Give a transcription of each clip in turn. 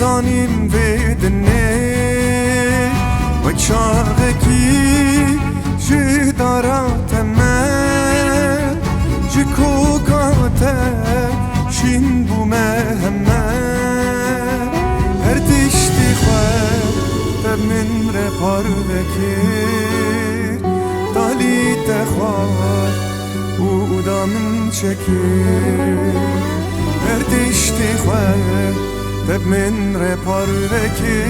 زانیم بدنه و چاقکی جدارات من جکوکات شین بومه همه هر تشتی خواه تب من رپار بکر دالی تخواه او دامن شکر هر تشتی خواه تب من رپار بکر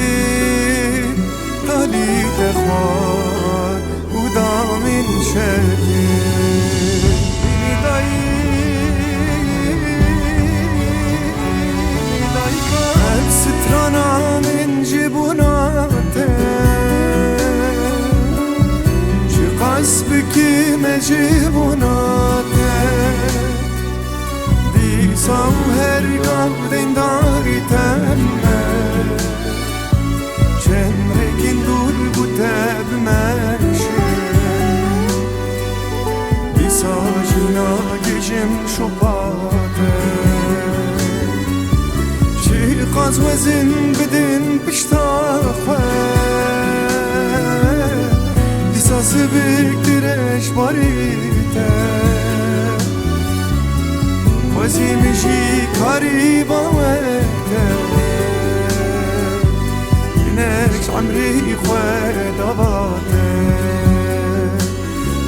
دالی تخواه او دامن شکر سترانا من جبوناته چه قصبك مجبوناته دیسا و هرگاه دینداری تمه چمرکین دور بوده بمشه دیسا جنا گجم شباته قاز وزن بدن بشتاخه لیساس بکترش باریته وزی میشی کاری باوته بینش عمری خواه داواته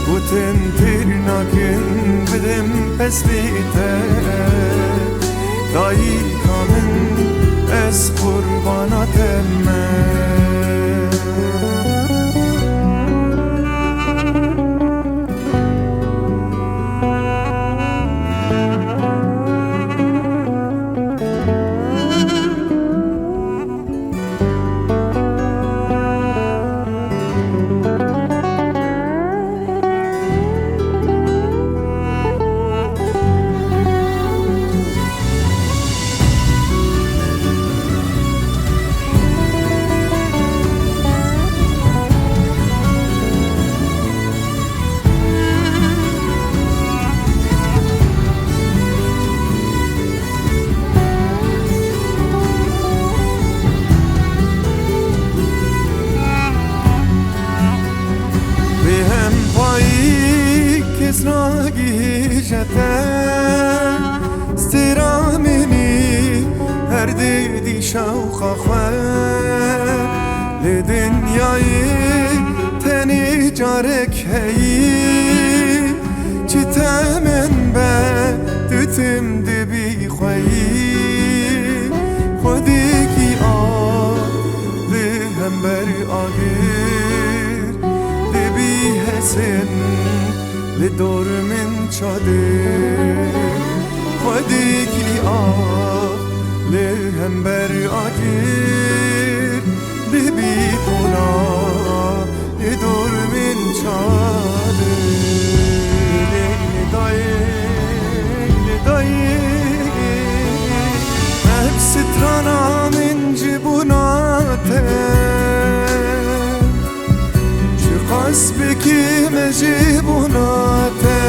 گوتن تیر ناکن بدم پسلیته دایی کامن از قربانات من اسراگی جتن استرامنی هر دیدی شوق خواه لدنیای تنی جارک هی چی تمن به دتم دبی خویی خودی کی آب هم بر آگر دبی حسن لدور من چاده خودی کی آب لهم بر آگر ببی پولا لدور من چاده لدایی هب سترانا من جبوناته قصبك مجبوناته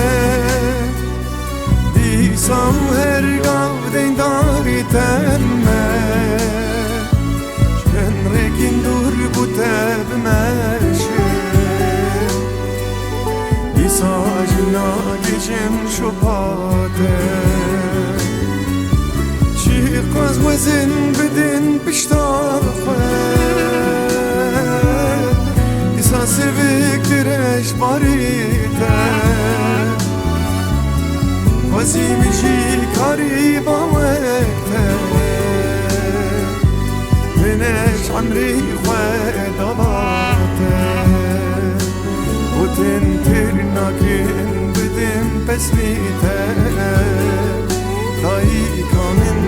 دیسا و هرگاه دینداری تمه چنرکین دور بوده بمشه دیسا جنا گجم شپاته چی قاز وزن بدن بشتاخه سبکترش باریته وزی میشی کاری باوکته منش عمری خواه داواته و تن تر ناکن بدم پسلیته دایی کامن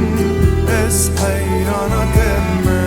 از حیراناتم